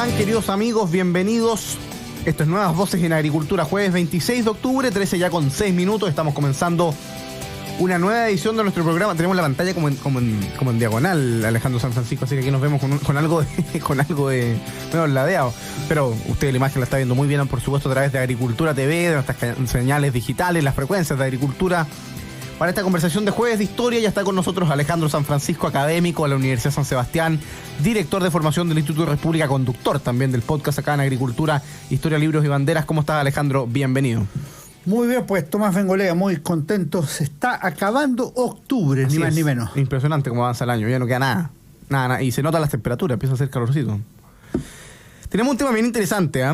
están, queridos amigos? Bienvenidos. Esto es Nuevas Voces en Agricultura, jueves 26 de octubre, 13 ya con 6 minutos. Estamos comenzando una nueva edición de nuestro programa. Tenemos la pantalla como en diagonal, Alejandro San Francisco, así que aquí nos vemos con algo de medio ladeado. Pero usted la imagen la está viendo muy bien, por supuesto, a través de Agricultura TV, de nuestras señales digitales, las frecuencias de Agricultura. Para esta conversación de jueves de historia ya está con nosotros Alejandro San Francisco, académico de la Universidad San Sebastián, director de formación del Instituto de República, conductor también del podcast acá en Agricultura, Historia, Libros y Banderas. ¿Cómo estás, Alejandro? Bienvenido. Muy bien, pues Tomás Bengolea, muy contento. Se está acabando octubre, Así ni más es. Ni menos. Impresionante cómo avanza el año, ya no queda nada. Y se notan las temperaturas, empieza a hacer calorcito. Tenemos un tema bien interesante,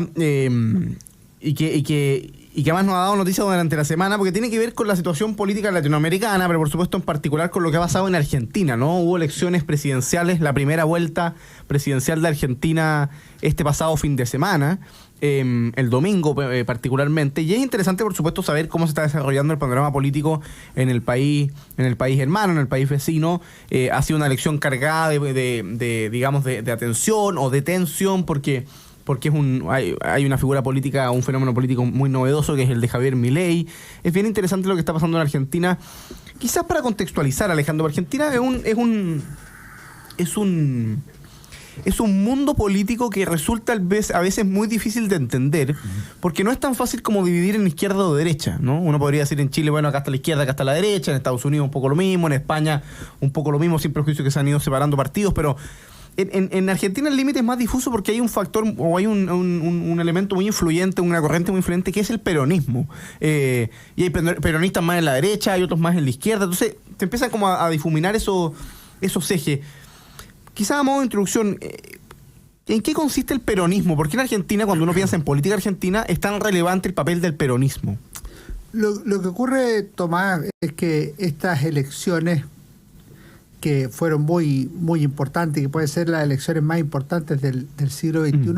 y que además nos ha dado noticias durante la semana, porque tiene que ver con la situación política latinoamericana, pero por supuesto en particular con lo que ha pasado en Argentina, ¿no? Hubo elecciones presidenciales, la primera vuelta presidencial de Argentina este pasado fin de semana, el domingo particularmente, y es interesante por supuesto saber cómo se está desarrollando el panorama político en el país hermano, en el país vecino. Ha sido una elección cargada de atención o de tensión, porque hay una figura política, un fenómeno político muy novedoso que es el de Javier Milei. Es bien interesante lo que está pasando en Argentina. Quizás para contextualizar, Alejandro, Argentina es un mundo político que resulta a veces muy difícil de entender, porque no es tan fácil como dividir en izquierda o derecha, ¿no? Uno podría decir en Chile, bueno, acá está la izquierda, acá está la derecha, en Estados Unidos un poco lo mismo, en España un poco lo mismo, sin prejuicio que se han ido separando partidos, pero en Argentina el límite es más difuso porque hay un factor o hay un elemento muy influyente, una corriente muy influyente que es el peronismo. Y hay peronistas más en la derecha, hay otros más en la izquierda. Entonces te empiezan como a difuminar esos ejes. Quizás a modo de introducción, ¿en qué consiste el peronismo? ¿Por qué en Argentina, cuando uno piensa en política argentina, es tan relevante el papel del peronismo? Lo que ocurre, Tomás, es que estas elecciones, que fueron muy, muy importantes, que pueden ser las elecciones más importantes del siglo XXI,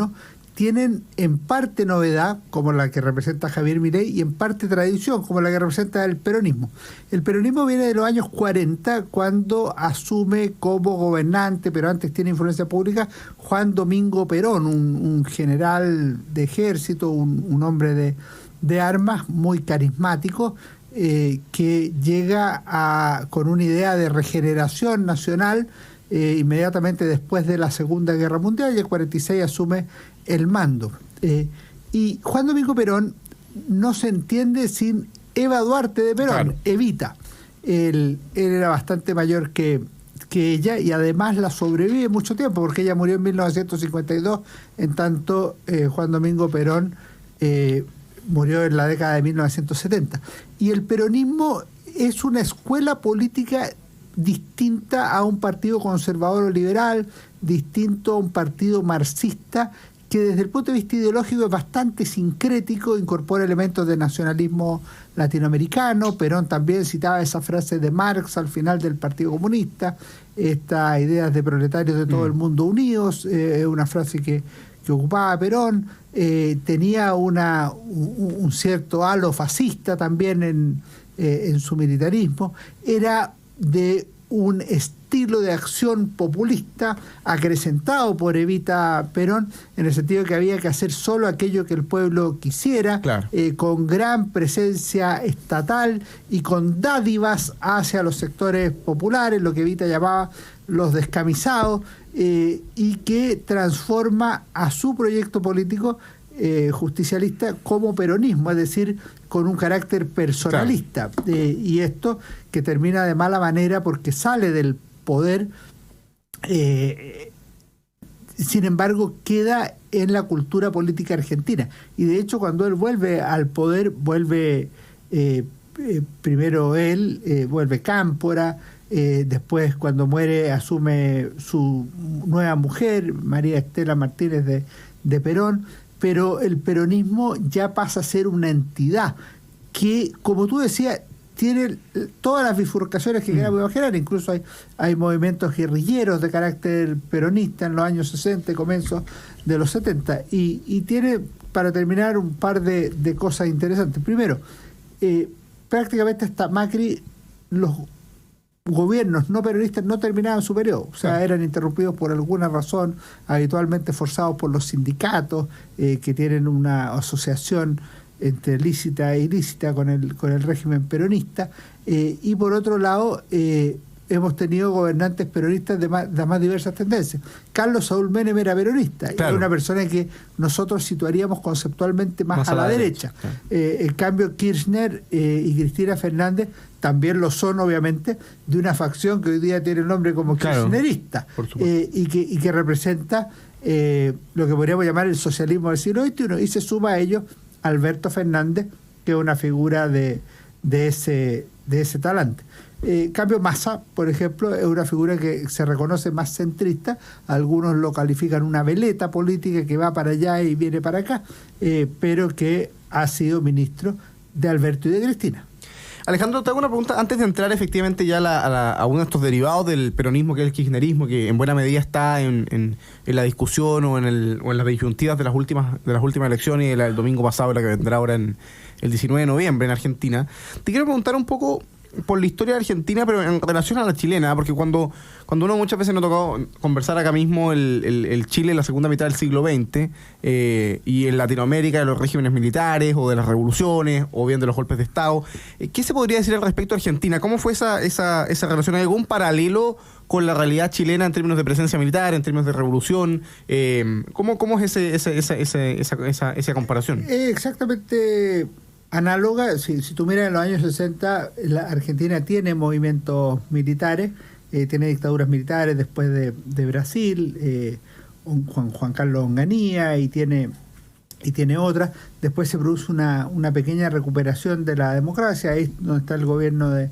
tienen en parte novedad, como la que representa Javier Milei, y en parte tradición, como la que representa el peronismo. El peronismo viene de los años 40, cuando asume como gobernante, pero antes tiene influencia pública, Juan Domingo Perón, un general de ejército, un hombre de armas muy carismático, que llega con una idea de regeneración nacional inmediatamente después de la Segunda Guerra Mundial, y el 46 asume el mando. Y Juan Domingo Perón no se entiende sin Eva Duarte de Perón, claro. Evita. Él era bastante mayor que ella, y además la sobrevive mucho tiempo, porque ella murió en 1952, en tanto Juan Domingo Perón murió en la década de 1970. Y el peronismo es una escuela política distinta a un partido conservador o liberal, distinto a un partido marxista, que desde el punto de vista ideológico es bastante sincrético, incorpora elementos de nacionalismo latinoamericano. Perón también citaba esa frase de Marx al final del Partido Comunista, estas ideas de proletarios de todo el mundo unidos, una frase que ocupaba Perón. Tenía un cierto halo fascista también en su militarismo. Era de un estilo de acción populista acrecentado por Evita Perón, en el sentido de que había que hacer solo aquello que el pueblo quisiera, claro. Con gran presencia estatal y con dádivas hacia los sectores populares, lo que Evita llamaba los descamisados, y que transforma a su proyecto político justicialista como peronismo, es decir, con un carácter personalista. Claro. Y esto que termina de mala manera porque sale del poder, sin embargo queda en la cultura política argentina. Y de hecho cuando él vuelve al poder, vuelve primero él, vuelve Cámpora, después cuando muere asume su nueva mujer, María Estela Martínez de Perón, pero el peronismo ya pasa a ser una entidad que, como tú decías, tiene todas las bifurcaciones que queramos imaginar. Incluso hay movimientos guerrilleros de carácter peronista en los años 60 y comienzos de los 70. Y tiene, para terminar, un par de cosas interesantes. Primero, prácticamente hasta Macri, los gobiernos no peronistas no terminaban su periodo, o sea, eran interrumpidos por alguna razón, habitualmente forzados por los sindicatos, que tienen una asociación entre lícita e ilícita con el régimen peronista, y por otro lado hemos tenido gobernantes peronistas de más diversas tendencias. Carlos Saúl Menem era peronista, claro. Era una persona que nosotros situaríamos conceptualmente más a la derecha. Claro. En cambio, Kirchner y Cristina Fernández también lo son, obviamente, de una facción que hoy día tiene el nombre como kirchnerista, y que representa lo que podríamos llamar el socialismo del siglo XXI, y se suma a ellos Alberto Fernández, que es una figura de ese talante. Cambio Massa, por ejemplo, es una figura que se reconoce más centrista. Algunos lo califican una veleta política que va para allá y viene para acá, pero que ha sido ministro de Alberto y de Cristina. Alejandro, te hago una pregunta antes de entrar efectivamente ya a uno de estos derivados del peronismo, que es el kirchnerismo, que en buena medida está en la discusión o en las disyuntivas de las últimas elecciones, y del domingo pasado, la que vendrá ahora el 19 de noviembre en Argentina. Te quiero preguntar un poco por la historia de Argentina, pero en relación a la chilena, porque cuando uno muchas veces nos ha tocado conversar acá mismo el Chile en la segunda mitad del siglo XX, y en Latinoamérica de los regímenes militares o de las revoluciones o bien de los golpes de Estado, ¿qué se podría decir al respecto a Argentina? ¿Cómo fue esa relación? ¿Hay algún paralelo con la realidad chilena en términos de presencia militar, en términos de revolución? ¿Cómo es esa comparación? Exactamente análoga. Si tú miras en los años 60, la Argentina tiene movimientos militares, tiene dictaduras militares después de Brasil, Juan Carlos Onganía, y tiene otras. Después se produce una pequeña recuperación de la democracia, ahí donde está el gobierno de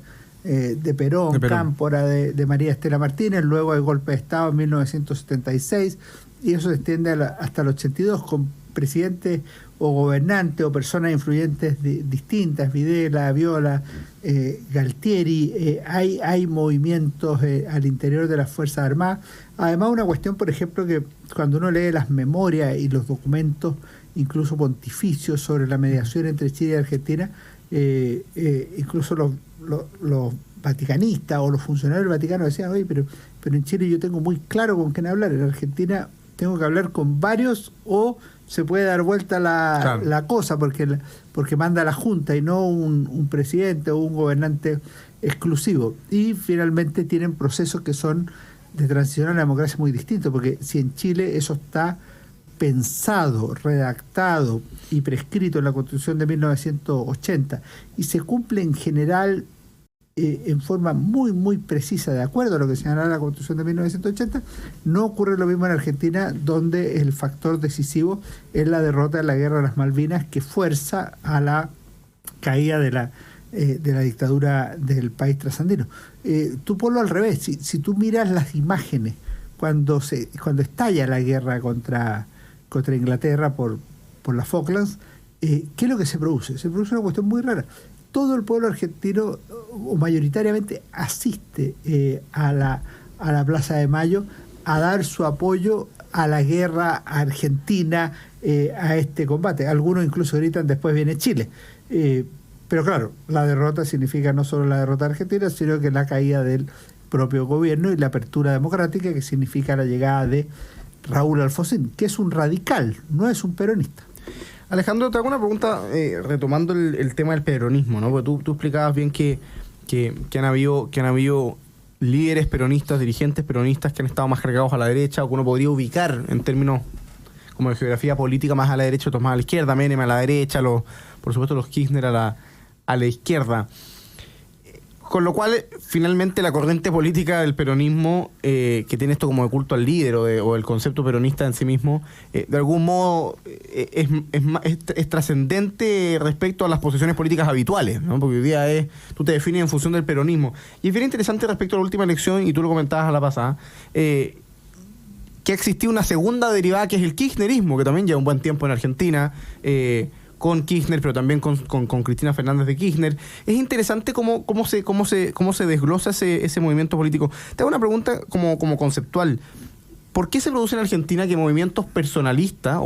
Perón, Cámpora, de María Estela Martínez. Luego hay golpe de Estado en 1976, y eso se extiende hasta el 82 con presidentes o gobernantes o personas influyentes distintas, Videla, Viola, Galtieri. Hay movimientos al interior de las Fuerzas Armadas. Además, una cuestión, por ejemplo, que cuando uno lee las memorias y los documentos, incluso pontificios, sobre la mediación entre Chile y Argentina, incluso los vaticanistas o los funcionarios del Vaticano decían: oye, pero en Chile yo tengo muy claro con quién hablar, en Argentina tengo que hablar con varios, o se puede dar vuelta la cosa, porque manda la Junta y no un presidente o un gobernante exclusivo. Y finalmente tienen procesos que son de transición a la democracia muy distintos, porque si en Chile eso está pensado, redactado y prescrito en la Constitución de 1980 y se cumple en general en forma muy muy precisa, de acuerdo a lo que señala la Constitución de 1980, no ocurre lo mismo en Argentina, donde el factor decisivo es la derrota de la Guerra de las Malvinas, que fuerza a la caída de la dictadura del país trasandino. Tú ponlo al revés. Si tú miras las imágenes cuando estalla la guerra contra Inglaterra por las Falklands, ¿qué es lo que se produce? Se produce una cuestión muy rara. Todo el pueblo argentino, o mayoritariamente, asiste a la Plaza de Mayo a dar su apoyo a la guerra argentina, a este combate. Algunos incluso gritan: después viene Chile. Pero claro, la derrota significa no solo la derrota argentina, sino que la caída del propio gobierno y la apertura democrática, que significa la llegada de Raúl Alfonsín, que es un radical, no es un peronista. Alejandro, te hago una pregunta retomando el tema del peronismo, ¿no? Porque tú explicabas bien que han habido líderes peronistas, dirigentes peronistas que han estado más cargados a la derecha, o que uno podría ubicar en términos como de geografía política más a la derecha, otros más a la izquierda. Menem a la derecha, por supuesto los Kirchner a la izquierda. Con lo cual, finalmente, la corriente política del peronismo, que tiene esto como de culto al líder o el concepto peronista en sí mismo, de algún modo es trascendente respecto a las posiciones políticas habituales, ¿no? Porque hoy día tú te defines en función del peronismo. Y es bien interesante respecto a la última elección, y tú lo comentabas a la pasada, que ha existido una segunda derivada, que es el kirchnerismo, que también lleva un buen tiempo en Argentina, con Kirchner, pero también con Cristina Fernández de Kirchner. Es interesante cómo se desglosa ese movimiento político. Te hago una pregunta como conceptual. ¿Por qué se produce en Argentina que movimientos personalistas,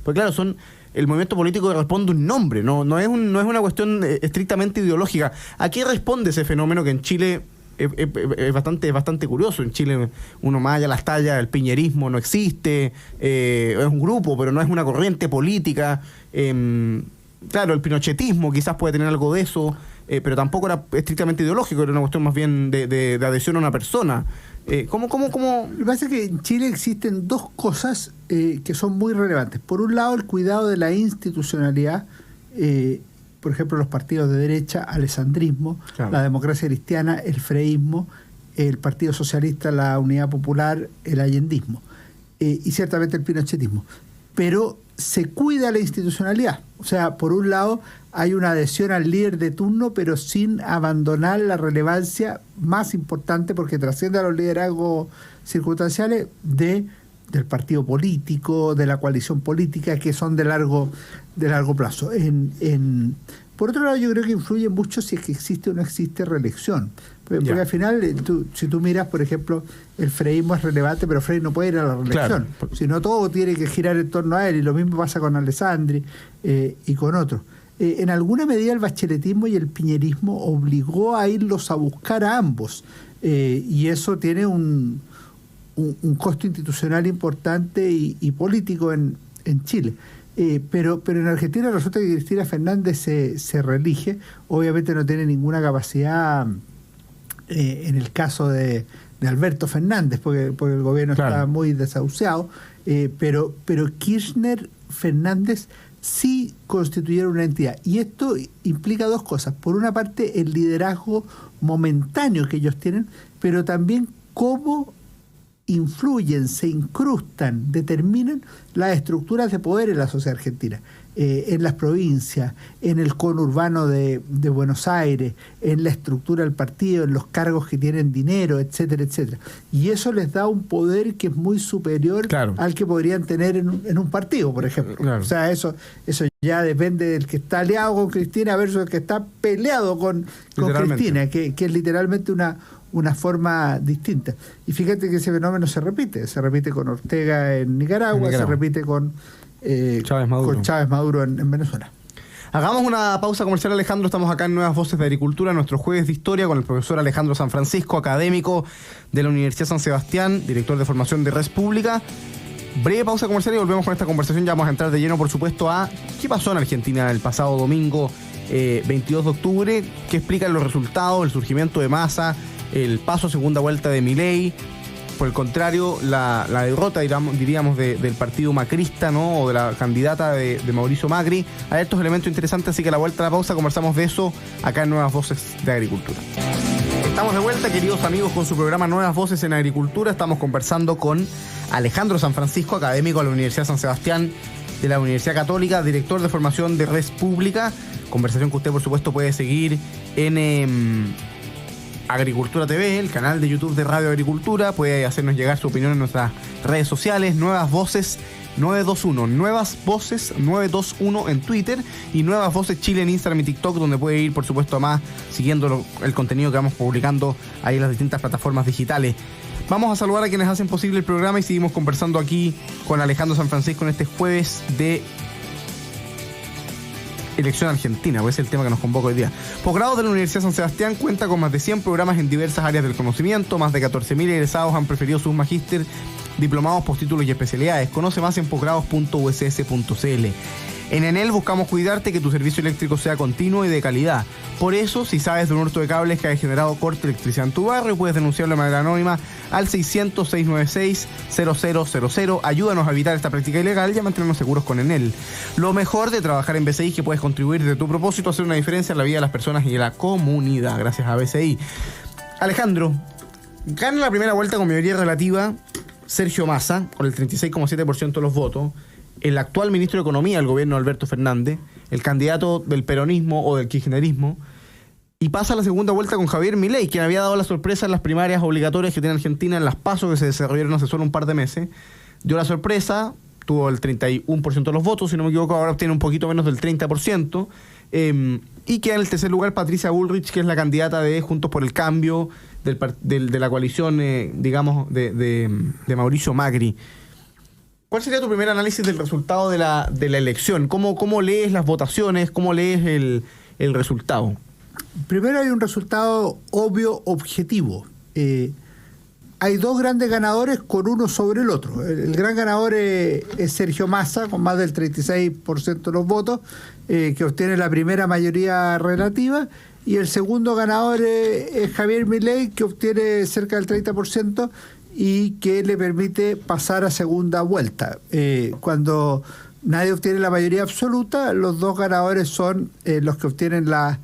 porque claro, el movimiento político responde un nombre, no es una cuestión estrictamente ideológica? ¿A qué responde ese fenómeno que en Chile es bastante curioso. En Chile, uno más allá las tallas, el piñerismo no existe, es un grupo, pero no es una corriente política. Claro, el pinochetismo quizás puede tener algo de eso, pero tampoco era estrictamente ideológico, era una cuestión más bien de adhesión a una persona. ¿Cómo? Lo que pasa es que en Chile existen dos cosas que son muy relevantes. Por un lado, el cuidado de la institucionalidad, por ejemplo, los partidos de derecha, alessandrismo, claro, la democracia cristiana, el freísmo, el Partido Socialista, la Unidad Popular, el allendismo, y ciertamente el pinochetismo. Pero se cuida la institucionalidad. O sea, por un lado hay una adhesión al líder de turno, pero sin abandonar la relevancia más importante, porque trasciende a los liderazgos circunstanciales del partido político, de la coalición política, que son de largo plazo. Por otro lado, yo creo que influye mucho si es que existe o no existe reelección. Porque al final, si tú miras, por ejemplo, el freísmo es relevante, pero Frei no puede ir a la reelección. Claro. Si no, todo tiene que girar en torno a él, y lo mismo pasa con Alessandri y con otros. En alguna medida el bacheletismo y el piñerismo obligó a irlos a buscar a ambos, y eso tiene un costo institucional importante y político en Chile. Pero en Argentina resulta que Cristina Fernández se reelige. Obviamente no tiene ninguna capacidad en el caso de Alberto Fernández, porque el gobierno está muy desahuciado, pero Kirchner, Fernández sí constituyeron una entidad. Y esto implica dos cosas. Por una parte, el liderazgo momentáneo que ellos tienen, pero también cómo influyen, se incrustan, determinan las estructuras de poder en la sociedad argentina, en las provincias, en el conurbano de Buenos Aires, en la estructura del partido, en los cargos que tienen dinero, etcétera, etcétera. Y eso les da un poder que es muy superior al que podrían tener en un partido, por ejemplo. Claro. O sea, eso ya depende del que está aliado con Cristina versus el que está peleado con Cristina, que es literalmente una forma distinta. Y fíjate que ese fenómeno se repite con Ortega en Nicaragua, se repite con Chávez Maduro en Venezuela. Hagamos una pausa comercial, Alejandro. Estamos acá en Nuevas Voces de Agricultura, nuestro jueves de historia, con el profesor Alejandro San Francisco, académico de la Universidad San Sebastián, director de formación de Res Pública. Breve pausa comercial y volvemos con esta conversación. Ya vamos a entrar de lleno, por supuesto, a qué pasó en Argentina el pasado domingo 22 de octubre, qué explican los resultados, el surgimiento de Massa, el paso a segunda vuelta de Milei. Por el contrario, la derrota, diríamos, del partido macrista, ¿no? O de la candidata de Mauricio Macri. Hay estos elementos interesantes, así que a la vuelta a la pausa conversamos de eso acá en Nuevas Voces de Agricultura. Estamos de vuelta, queridos amigos, con su programa Nuevas Voces en Agricultura. Estamos conversando con Alejandro San Francisco, académico de la Universidad San Sebastián de la Universidad Católica, director de formación de Res Pública. Conversación que usted, por supuesto, puede seguir en Agricultura TV, el canal de YouTube de Radio Agricultura. Puede hacernos llegar su opinión en nuestras redes sociales, Nuevas Voces 921, Nuevas Voces 921 en Twitter y Nuevas Voces Chile en Instagram y TikTok, donde puede ir, por supuesto, más siguiendo el contenido que vamos publicando ahí en las distintas plataformas digitales. Vamos a saludar a quienes hacen posible el programa y seguimos conversando aquí con Alejandro San Francisco en este jueves de elección argentina, pues es el tema que nos convoca hoy día. Posgrado de la Universidad San Sebastián cuenta con más de 100 programas en diversas áreas del conocimiento. Más de 14.000 egresados han preferido sus magíster, diplomados, postítulos y especialidades. Conoce más en posgrados.uss.cl. En Enel buscamos cuidarte, que tu servicio eléctrico sea continuo y de calidad. Por eso, si sabes de un hurto de cables que haya generado corte de electricidad en tu barrio, puedes denunciarlo de manera anónima al 600-696-0000. Ayúdanos a evitar esta práctica ilegal y a mantenernos seguros con Enel. Lo mejor de trabajar en BCI es que puedes contribuir de tu propósito a hacer una diferencia en la vida de las personas y de la comunidad. Gracias a BCI. Alejandro, gana la primera vuelta con mayoría relativa Sergio Massa, con el 36,7% de los votos. El actual ministro de Economía del gobierno, Alberto Fernández, el candidato del peronismo o del kirchnerismo, y pasa a la segunda vuelta con Javier Milei, quien había dado la sorpresa en las primarias obligatorias que tiene Argentina, en las PASO que se desarrollaron hace solo un par de meses. Dio la sorpresa, tuvo el 31% de los votos, si no me equivoco, ahora obtiene un poquito menos del 30%, y queda en el tercer lugar Patricia Bullrich, que es la candidata de Juntos por el Cambio, de la coalición, digamos, de Mauricio Macri. ¿Cuál sería tu primer análisis del resultado de la elección? ¿Cómo lees las votaciones? ¿Cómo lees el resultado? Primero hay un resultado obvio, objetivo. Hay dos grandes ganadores con uno sobre el otro. El gran ganador es Sergio Massa, con más del 36% de los votos, que obtiene la primera mayoría relativa, y el segundo ganador es Javier Milei, que obtiene cerca del 30% y que le permite pasar a segunda vuelta. Cuando nadie obtiene la mayoría absoluta, los dos ganadores son los que obtienen las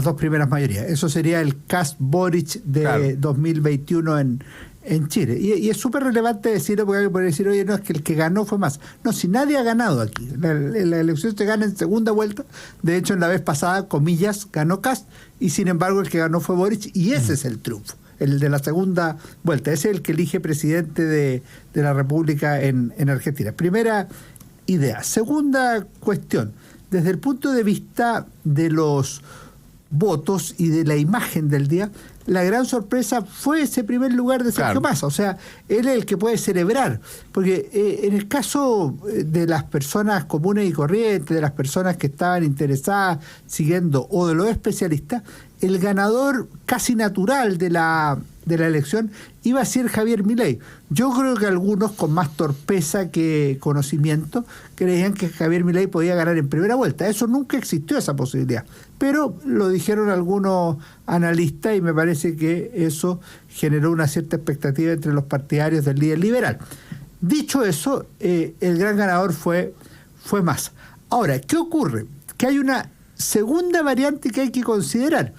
dos primeras mayorías. Eso sería el Kast-Boric de 2021 en Chile. Y es súper relevante decirlo, porque alguien puede decir, oye, no, es que el que ganó fue más. No, si nadie ha ganado aquí. La elección se gana en segunda vuelta. De hecho, en la vez pasada, comillas, ganó Kast, y sin embargo el que ganó fue Boric, y ese es el triunfo, el de la segunda vuelta. Ese es el que elige presidente de la República en Argentina. Primera idea. Segunda cuestión. Desde el punto de vista de los votos y de la imagen del día, la gran sorpresa fue ese primer lugar de Sergio Massa. O sea, él es el que puede celebrar, porque en el caso de las personas comunes y corrientes, de las personas que estaban interesadas siguiendo, o de los especialistas, el ganador casi natural de la elección iba a ser Javier Milei. Yo creo que algunos, con más torpeza que conocimiento, creían que Javier Milei podía ganar en primera vuelta. Eso nunca existió, esa posibilidad. Pero lo dijeron algunos analistas, y me parece que eso generó una cierta expectativa entre los partidarios del líder liberal. Dicho eso, el gran ganador fue Massa. Ahora, ¿qué ocurre? Que hay una segunda variante que hay que considerar,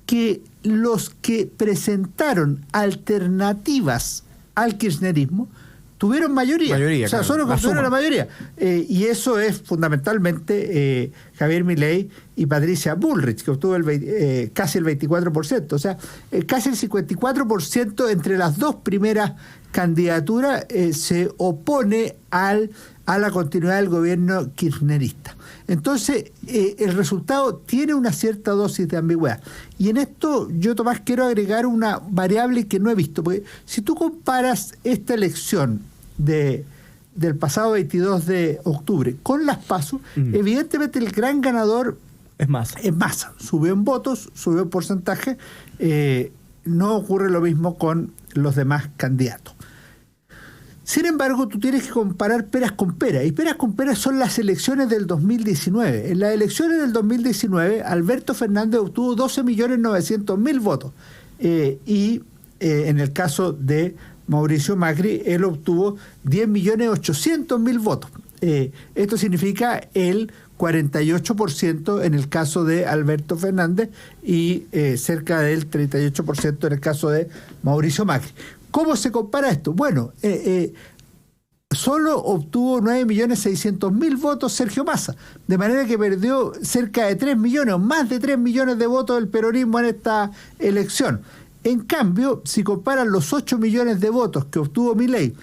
que los que presentaron alternativas al kirchnerismo tuvieron mayoría. O sea, son los que obtuvieron la mayoría. Y eso es fundamentalmente Javier Milei y Patricia Bullrich, que obtuvo casi el 24%. O sea, casi el 54% entre las dos primeras candidaturas se opone a la continuidad del gobierno kirchnerista. Entonces, el resultado tiene una cierta dosis de ambigüedad. Y en esto yo, Tomás, quiero agregar una variable que no he visto. Porque si tú comparas esta elección del pasado 22 de octubre con las PASO, evidentemente el gran ganador es Massa. Subió en votos, subió en porcentaje. No ocurre lo mismo con los demás candidatos. Sin embargo, tú tienes que comparar peras con peras, y peras con peras son las elecciones del 2019. En las elecciones del 2019, Alberto Fernández obtuvo 12.900.000 votos, y en el caso de Mauricio Macri, él obtuvo 10.800.000 votos. Esto significa el 48% en el caso de Alberto Fernández y cerca del 38% en el caso de Mauricio Macri. ¿Cómo se compara esto? Bueno, solo obtuvo 9.600.000 votos Sergio Massa, de manera que perdió cerca de 3 millones, más de 3 millones de votos del peronismo en esta elección. En cambio, si comparan los 8 millones de votos que obtuvo Milei,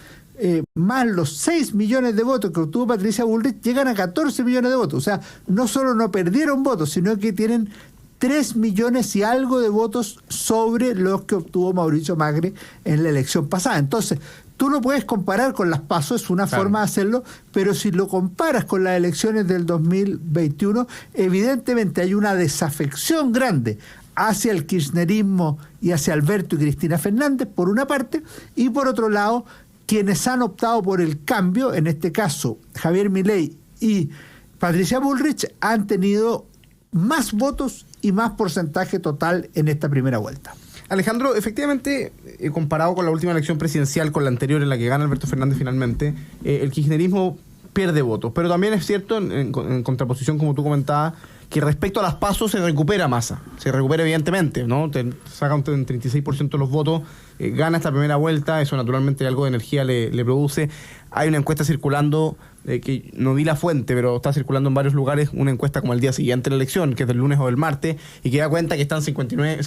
más los 6 millones de votos que obtuvo Patricia Bullrich, llegan a 14 millones de votos. O sea, no solo no perdieron votos, sino que tienen 3 millones y algo de votos sobre los que obtuvo Mauricio Macri en la elección pasada. Entonces, tú lo puedes comparar con las PASO, es una forma de hacerlo, pero si lo comparas con las elecciones del 2021, evidentemente hay una desafección grande hacia el kirchnerismo y hacia Alberto y Cristina Fernández, por una parte, y por otro lado, quienes han optado por el cambio, en este caso Javier Milei y Patricia Bullrich, han tenido más votos y más porcentaje total en esta primera vuelta. Alejandro, efectivamente, comparado con la última elección presidencial, con la anterior en la que gana Alberto Fernández finalmente, el kirchnerismo pierde votos. Pero también es cierto, en contraposición, como tú comentabas, que respecto a las PASO se recupera Massa. Se recupera evidentemente, ¿no? Saca un 36% de los votos, gana esta primera vuelta, eso naturalmente algo de energía le produce. Hay una encuesta circulando, que no vi la fuente, pero está circulando en varios lugares, una encuesta como el día siguiente de la elección, que es del lunes o del martes, y que da cuenta que están 50,3,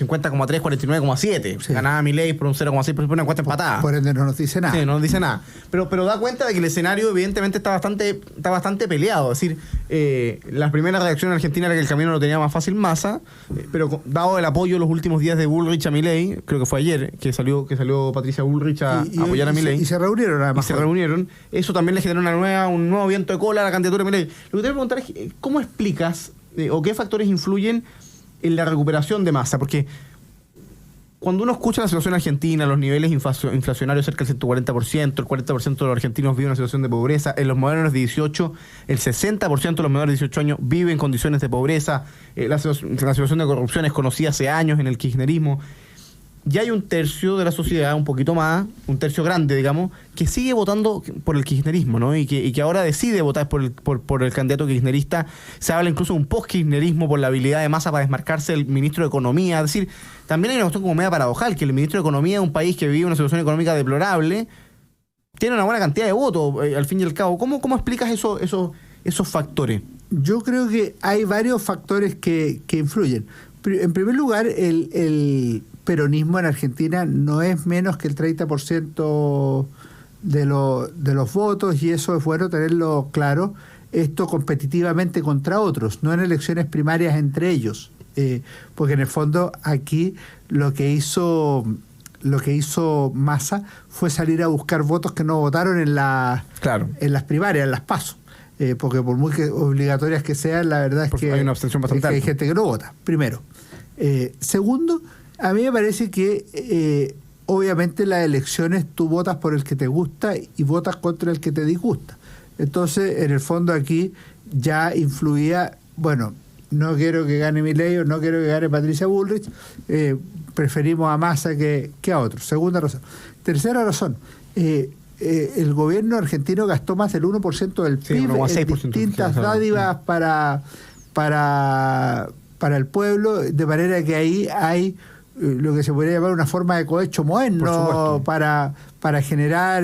49,7. Sí. Ganaba Milei por un 0,6%, una encuesta empatada. Por ende no nos dice nada. Sí, no nos dice nada. Pero da cuenta de que el escenario evidentemente está bastante peleado. Es decir, la primera reacción en Argentina era que el camino lo tenía más fácil Massa, pero dado el apoyo los últimos días de Bullrich a Milei, creo que fue ayer que salió Patricia Bullrich a apoyar a Milei. Y se reunieron además. Eso también le generó un nuevo viento de cola a la candidatura de Milei. Lo que te voy a preguntar es, ¿cómo explicas o qué factores influyen en la recuperación de Massa, porque cuando uno escucha la situación argentina, los niveles inflacionarios cerca del 140%, el 40% de los argentinos vive en una situación de pobreza, en los menores de 18, el 60% de los menores de 18 años vive en condiciones de pobreza, la situación de corrupción es conocida hace años en el kirchnerismo. Ya hay un tercio de la sociedad, un poquito más, un tercio grande, digamos, que sigue votando por el kirchnerismo, ¿no? Y que ahora decide votar por el candidato kirchnerista. Se habla incluso de un post-kirchnerismo por la habilidad de Massa para desmarcarse del ministro de Economía. Es decir, también hay una cuestión como media paradojal, que el ministro de Economía de un país que vive una situación económica deplorable tiene una buena cantidad de votos, al fin y al cabo. ¿Cómo explicas esos factores? Yo creo que hay varios factores que influyen. En primer lugar, el peronismo en Argentina no es menos que el 30% de los votos, y eso es bueno tenerlo claro, esto competitivamente contra otros, no en elecciones primarias entre ellos, porque en el fondo aquí lo que hizo Massa fue salir a buscar votos que no votaron en las primarias, en las PASO. Porque por muy obligatorias que sean, la verdad es que hay una abstención bastante alta. Hay gente que no vota, primero. Segundo, a mí me parece que obviamente las elecciones tú votas por el que te gusta y votas contra el que te disgusta. Entonces, en el fondo aquí ya influía, bueno, no quiero que gane Milei o no quiero que gane Patricia Bullrich, preferimos a Massa que a otros. Segunda razón. Tercera razón, el gobierno argentino gastó más del 1% del PIB en distintas dádivas para el pueblo, de manera que ahí hay lo que se podría llamar una forma de cohecho moderno para generar,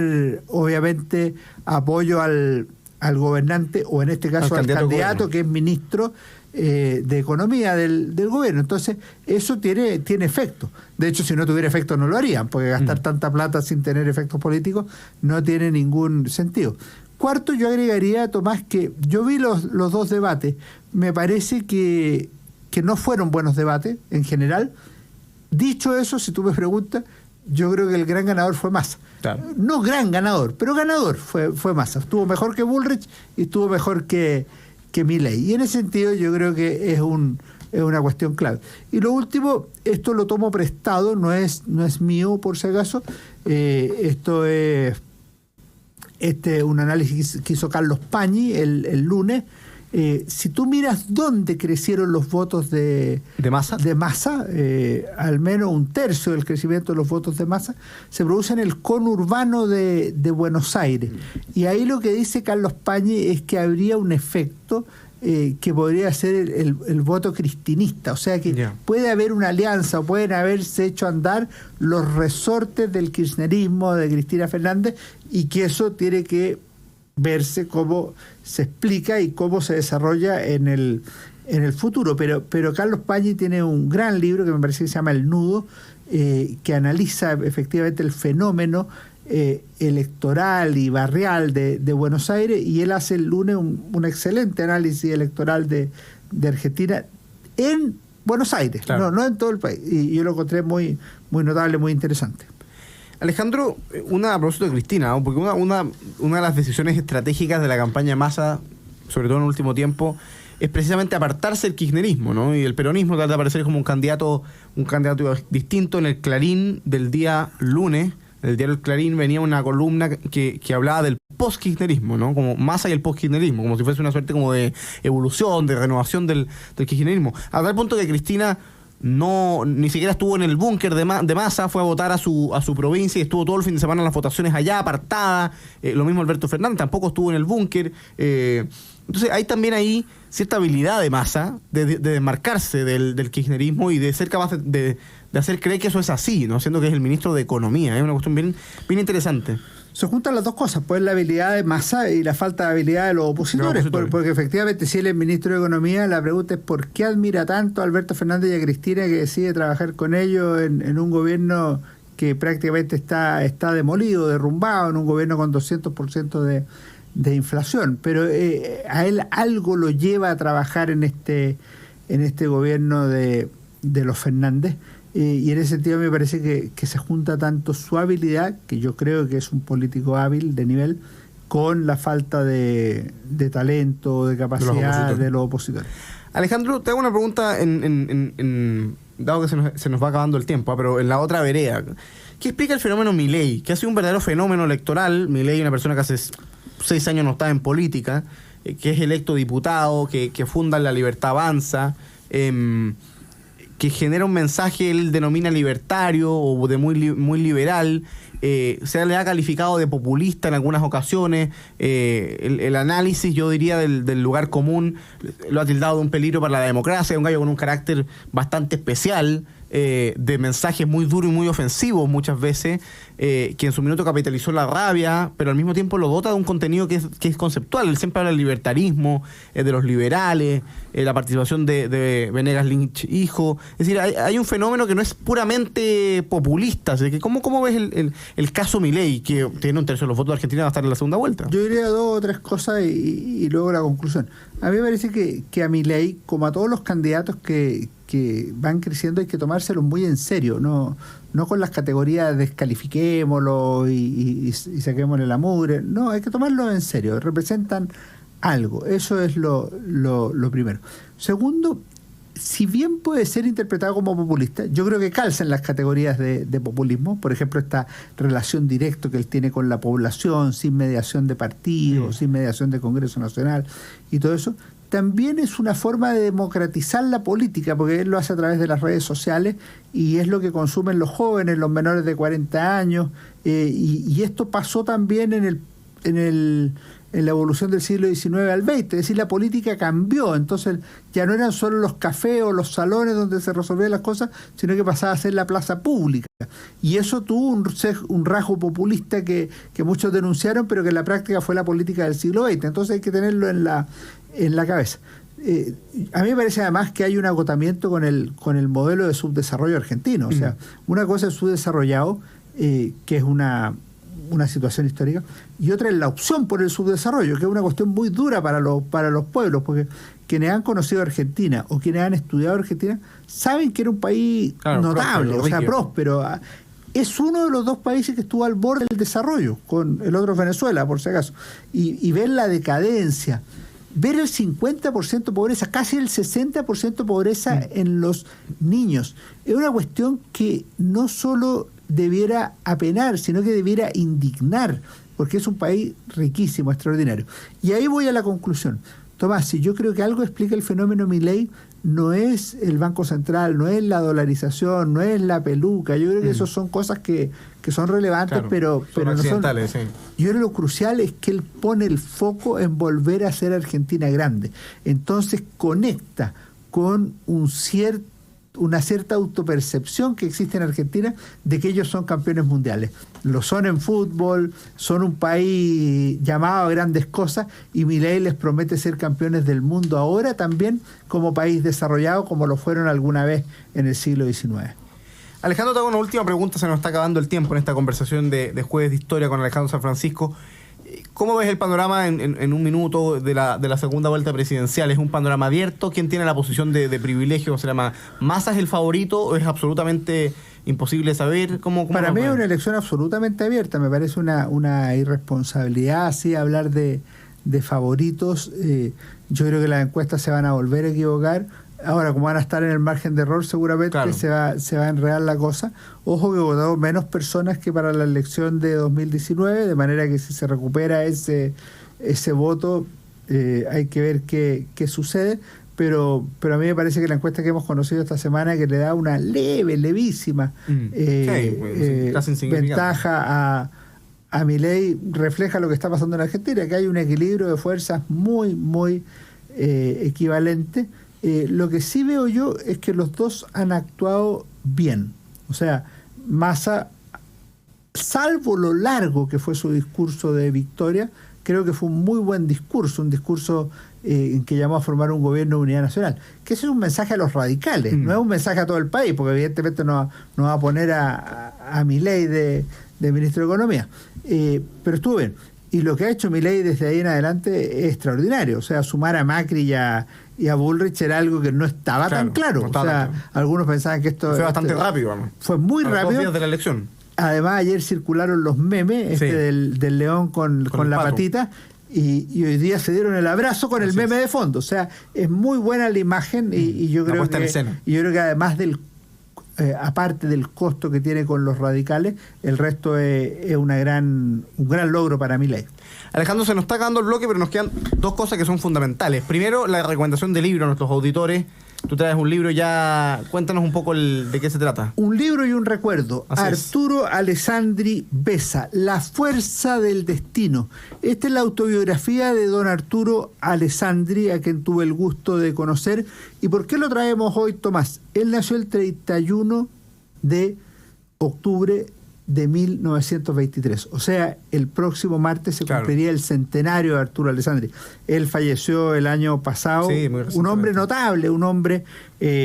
obviamente, apoyo al gobernante, o en este caso al candidato que es ministro de Economía del gobierno. Entonces, eso tiene efecto. De hecho, si no tuviera efecto no lo harían, porque gastar tanta plata sin tener efectos políticos no tiene ningún sentido. Cuarto, yo agregaría, Tomás, que yo vi los dos debates. Me parece que no fueron buenos debates en general. Dicho eso, si tú me preguntas, yo creo que el gran ganador fue Massa. Claro. No gran ganador, pero ganador fue Massa. Estuvo mejor que Bullrich y estuvo mejor que Milei. Y en ese sentido yo creo que es una cuestión clave. Y lo último, esto lo tomo prestado, no es mío por si acaso. Esto es un análisis que hizo Carlos Pañi el lunes. Si tú miras dónde crecieron los votos de Massa, al menos un tercio del crecimiento de los votos de Massa se produce en el conurbano de Buenos Aires. Y ahí lo que dice Carlos Pañi es que habría un efecto que podría ser el voto cristinista. O sea que puede haber una alianza, o pueden haberse hecho andar los resortes del kirchnerismo de Cristina Fernández, y que eso tiene que verse cómo se explica y cómo se desarrolla en el futuro. Pero Carlos Pañi tiene un gran libro que me parece que se llama El Nudo, que analiza efectivamente el fenómeno electoral y barrial de Buenos Aires, y él hace el lunes un excelente análisis electoral de Argentina en Buenos Aires, claro. no en todo el país. Y yo lo encontré muy, muy notable, muy interesante. Alejandro, a propósito de Cristina, ¿no? Porque una de las decisiones estratégicas de la campaña Massa, sobre todo en el último tiempo, es precisamente apartarse del kirchnerismo, ¿no? Y el peronismo trata de aparecer como un candidato distinto. En el Clarín del día lunes, el diario El Clarín, venía una columna que hablaba del post-kirchnerismo, ¿no? Como Massa y el post-kirchnerismo, como si fuese una suerte como de evolución, de renovación del kirchnerismo. A tal punto que Cristina ni siquiera estuvo en el búnker de Massa, fue a votar a su provincia y estuvo todo el fin de semana en las votaciones allá, apartada. Lo mismo Alberto Fernández, tampoco estuvo en el búnker. Entonces hay también ahí cierta habilidad de Massa de desmarcarse del kirchnerismo y de ser capaz de hacer creer que eso es así, ¿no? Siendo que es el ministro de Economía. Es una cuestión bien interesante. Se juntan las dos cosas, pues la habilidad de Massa y la falta de habilidad de los opositores. Porque efectivamente, si él es ministro de Economía, la pregunta es ¿por qué admira tanto a Alberto Fernández y a Cristina, que decide trabajar con ellos en un gobierno que prácticamente está demolido, derrumbado, en un gobierno con 200% de inflación? Pero a él algo lo lleva a trabajar en este gobierno de los Fernández. Y en ese sentido me parece que se junta tanto su habilidad, que yo creo que es un político hábil de nivel, con la falta de talento, de capacidad de los opositores. Alejandro, te hago una pregunta dado que se nos va acabando el tiempo, pero en la otra vereda. ¿Qué explica el fenómeno Milei? Que ha sido un verdadero fenómeno electoral. Milei, una persona que hace 6 años no estaba en política, que es electo diputado, que funda La Libertad Avanza, que genera un mensaje, él denomina libertario o de muy liberal. Se le ha calificado de populista en algunas ocasiones. El análisis, yo diría, del lugar común lo ha tildado de un peligro para la democracia, un gallo con un carácter bastante especial, de mensajes muy duros y muy ofensivos muchas veces, que en su minuto capitalizó la rabia, pero al mismo tiempo lo dota de un contenido que es conceptual. Él siempre habla del libertarismo, de los liberales, la participación de Venegas Lynch hijo. Es decir, hay un fenómeno que no es puramente populista. Así que ¿cómo ves el caso Milei, que tiene un tercio de los votos de Argentina, va a estar en la segunda vuelta? Yo diría 2 o 3 cosas y luego la conclusión. A mí me parece que a Milei, como a todos los candidatos que van creciendo, hay que tomárselo muy en serio, no con las categorías descalifiquémoslo y saquémosle la mugre. No, hay que tomarlo en serio, representan algo. Eso es lo primero. Segundo, si bien puede ser interpretado como populista, yo creo que calza en las categorías de populismo. Por ejemplo, esta relación directa que él tiene con la población, sin mediación de partidos, sin mediación de Congreso Nacional y todo eso. También es una forma de democratizar la política, porque él lo hace a través de las redes sociales y es lo que consumen los jóvenes, los menores de 40 años, y esto pasó también en la evolución del siglo XIX al XX, es decir, la política cambió, entonces ya no eran solo los cafés o los salones donde se resolvían las cosas, sino que pasaba a ser la plaza pública, y eso tuvo un rasgo populista que muchos denunciaron, pero que en la práctica fue la política del siglo XX, entonces hay que tenerlo en la cabeza. A mí me parece además que hay un agotamiento con el modelo de subdesarrollo argentino, o sea, una cosa es subdesarrollado, que es una situación histórica, y otra es la opción por el subdesarrollo, que es una cuestión muy dura para los pueblos, porque quienes han conocido Argentina o quienes han estudiado Argentina saben que era un país notable, próspero. Es uno de los 2 países que estuvo al borde del desarrollo, con el otro Venezuela, por si acaso, y ver la decadencia, ver el 50% de pobreza, casi el 60% de pobreza en los niños, es una cuestión que no solo debiera apenar, sino que debiera indignar, porque es un país riquísimo, extraordinario. Y ahí voy a la conclusión. Tomás, si yo creo que algo explica el fenómeno Milei, no es el Banco Central, no es la dolarización, no es la peluca. Yo creo que eso son cosas que son relevantes, claro, pero no son. Sí. Yo creo que lo crucial es que él pone el foco en volver a ser Argentina grande. Entonces conecta con una cierta autopercepción que existe en Argentina de que ellos son campeones mundiales. Lo son en fútbol, son un país llamado a grandes cosas, y Milei les promete ser campeones del mundo ahora también como país desarrollado, como lo fueron alguna vez en el siglo XIX. Alejandro, te hago una última pregunta, se nos está acabando el tiempo en esta conversación de Jueves de Historia con Alejandro San Francisco. ¿Cómo ves el panorama en un minuto de la segunda vuelta presidencial? ¿Es un panorama abierto? ¿Quién tiene la posición de privilegio? ¿Se llama Massa es el favorito o es absolutamente imposible saber? ¿Cómo Para mí es una elección absolutamente abierta. Me parece una irresponsabilidad así hablar de favoritos. Yo creo que las encuestas se van a volver a equivocar. Ahora, como van a estar en el margen de error, seguramente claro, se va a enredar la cosa. Ojo que votaron menos personas que para la elección de 2019, de manera que si se recupera ese voto, hay que ver qué sucede. Pero a mí me parece que la encuesta que hemos conocido esta semana, que le da una levísima ventaja a Milei, refleja lo que está pasando en Argentina, que hay un equilibrio de fuerzas muy equivalente. Lo que sí veo yo es que los dos han actuado bien. O sea, Massa, salvo lo largo que fue su discurso de victoria, creo que fue un muy buen discurso, un discurso en que llamó a formar un gobierno de unidad nacional. Que ese es un mensaje a los radicales, no es un mensaje a todo el país, porque evidentemente no va a poner a Milei de ministro de Economía. Pero estuvo bien. Y lo que ha hecho Milei desde ahí en adelante es extraordinario. O sea, sumar a Macri y a Bullrich era algo que no estaba tan claro. Algunos pensaban que esto... Fue bastante rápido. Fue muy rápido. 2 días de la elección. Además, ayer circularon los memes del león con la pato. patita. y hoy día se dieron el abrazo con el meme de fondo. O sea, es muy buena la imagen y yo creo que además aparte del costo que tiene con los radicales, el resto es un gran logro para Milei. Alejandro, se nos está acabando el bloque, pero nos quedan dos cosas que son fundamentales. Primero, la recomendación de libro a nuestros auditores. Tú traes un libro ya, cuéntanos un poco de qué se trata. Un libro y un recuerdo. Así Arturo Alessandri Besa, La fuerza del destino. Esta es la autobiografía de don Arturo Alessandri, a quien tuve el gusto de conocer. ¿Y por qué lo traemos hoy, Tomás? Él nació el 31 de octubre de 1923. O sea, el próximo martes se cumpliría el centenario de Arturo Alessandri. Él falleció el año pasado. Sí, un hombre notable, un hombre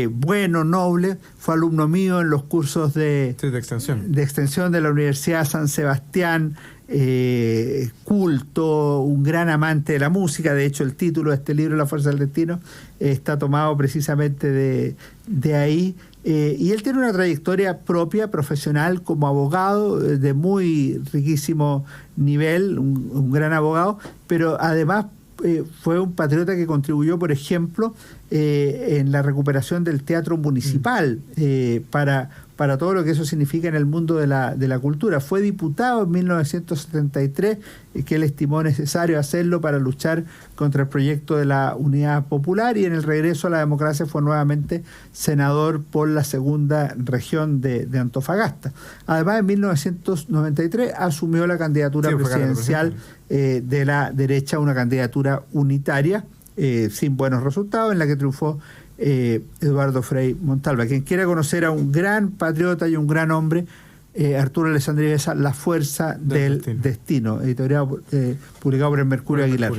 bueno, noble. Fue alumno mío en los cursos de extensión de la Universidad San Sebastián. Culto, un gran amante de la música. De hecho, el título de este libro, La fuerza del destino, está tomado precisamente de ahí. Y él tiene una trayectoria propia, profesional, como abogado, de muy riquísimo nivel, un gran abogado, pero además fue un patriota que contribuyó, por ejemplo, en la recuperación del teatro municipal, para todo lo que eso significa en el mundo de la cultura. Fue diputado en 1973, que él estimó necesario hacerlo para luchar contra el proyecto de la Unidad Popular, y en el regreso a la democracia fue nuevamente senador por la segunda región de Antofagasta. Además, en 1993 asumió la candidatura presidencial de la derecha, una candidatura unitaria, sin buenos resultados, en la que triunfó Eduardo Frei Montalva. Quien quiera conocer a un gran patriota y un gran hombre, Arturo Alessandri Besa, La fuerza del destino, editorial publicado por el Mercurio Aguilar.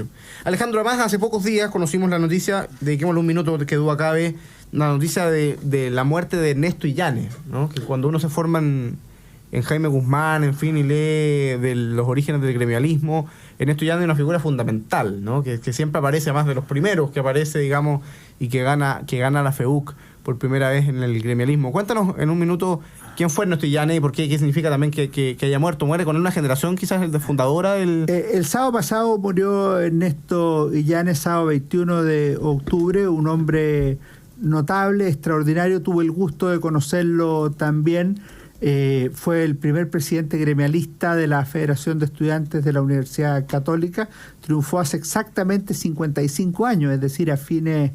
Alejandro, además hace pocos días conocimos la noticia, dediquémosle un minuto que duda cabe, la noticia de la muerte de Ernesto Illanes, ¿no? Que cuando uno se forma en Jaime Guzmán, en fin, y lee de los orígenes del gremialismo, Ernesto Illanes es una figura fundamental, ¿no? Que siempre aparece, además de los primeros que aparece, digamos, y que gana la FEUC por primera vez en el gremialismo. Cuéntanos en un minuto quién fue Ernesto Illanes y por qué significa también que haya muerto. Muere con una generación quizás el de fundadora. El sábado pasado murió Ernesto Illanes, sábado 21 de octubre, un hombre notable, extraordinario. Tuve el gusto de conocerlo también. Fue el primer presidente gremialista de la Federación de Estudiantes de la Universidad Católica. Triunfó hace exactamente 55 años, es decir, a fines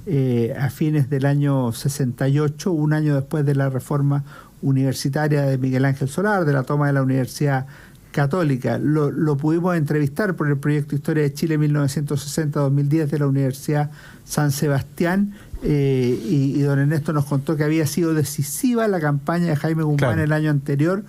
del año 68, un año después de la reforma universitaria de Miguel Ángel Solar, de la toma de la Universidad Católica. Lo pudimos entrevistar por el proyecto Historia de Chile 1960-2010 de la Universidad San Sebastián, y don Ernesto nos contó que había sido decisiva la campaña de Jaime Guzmán el año anterior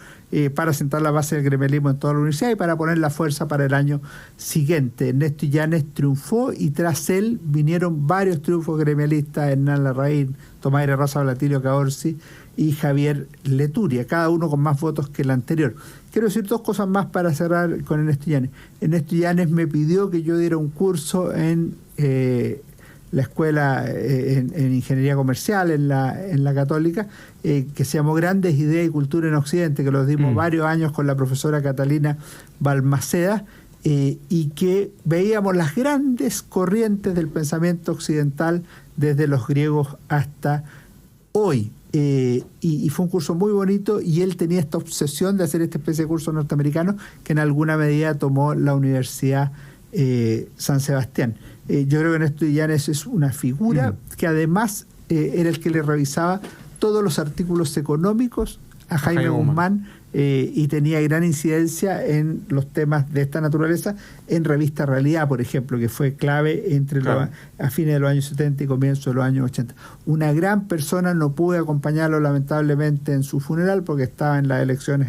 para sentar la base del gremialismo en toda la universidad y para poner la fuerza para el año siguiente. Ernesto Illanes triunfó y tras él vinieron varios triunfos gremialistas: Hernán Larraín, Tomás Rosa, Blatilio Caorsi y Javier Leturia, cada uno con más votos que el anterior. Quiero decir dos cosas más para cerrar con Ernesto Illanes. Ernesto Illanes me pidió que yo diera un curso en la escuela en ingeniería comercial en la Católica, que se llamó Grandes Ideas y Cultura en Occidente, que lo dimos varios años con la profesora Catalina Balmaceda, y que veíamos las grandes corrientes del pensamiento occidental desde los griegos hasta hoy. Y fue un curso muy bonito, y él tenía esta obsesión de hacer esta especie de curso norteamericano que en alguna medida tomó la Universidad San Sebastián. Yo creo que Ernesto Illanes es una figura que además era el que le revisaba todos los artículos económicos a Jaime Guzmán, y tenía gran incidencia en los temas de esta naturaleza en Revista Realidad, por ejemplo, que fue clave a fines de los años 70 y comienzo de los años 80. Una gran persona. No pude acompañarlo lamentablemente en su funeral porque estaba en las elecciones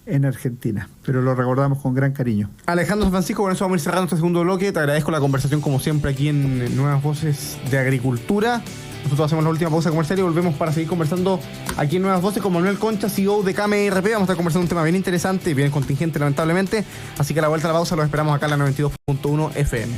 en Argentina, pero lo recordamos con gran cariño. Alejandro Francisco, con eso vamos a ir cerrando este segundo bloque. Te agradezco la conversación como siempre aquí en Nuevas Voces de Agricultura. Nosotros hacemos la última pausa comercial y volvemos para seguir conversando aquí en Nuevas Voces con Manuel Concha, CEO de KMRP. Vamos a estar conversando un tema bien interesante y bien contingente lamentablemente, así que a la vuelta a la pausa los esperamos acá en la 92.1 FM.